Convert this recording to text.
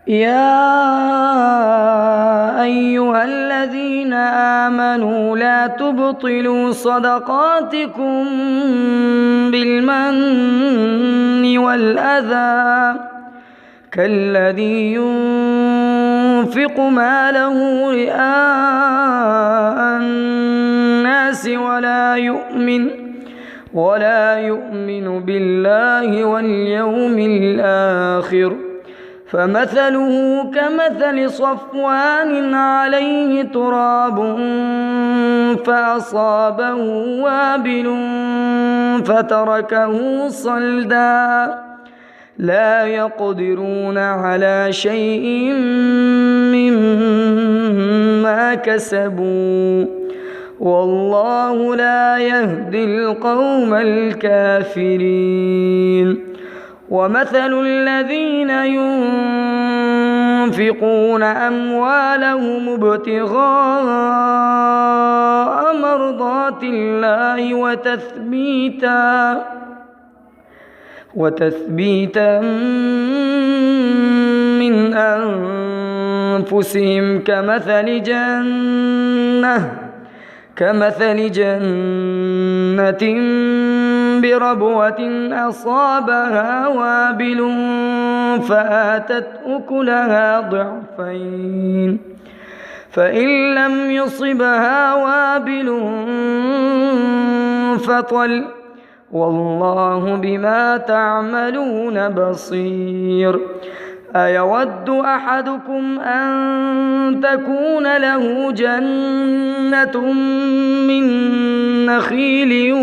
يا أيها الذين آمنوا لا تبطلوا صدقاتكم بالمن والأذى كالذي ينفق ماله رئاء الناس ولا يؤمن بالله واليوم الآخر فمثله كمثل صفوان عليه تراب فأصابه وابل فتركه صلدا لا يقدرون على شيء مما كسبوا والله لا يهدي القوم الكافرين ومثل الذين ينفقون أموالهم ابتغاء مرضات الله وتثبيتا من أنفسهم كمثل جنة بربوة أصابها وابل فآتت أكلها ضعفين فإن لم يصبها وابل فطل والله بما تعملون بصير أيود أحدكم أن تكون له جنة من نخيل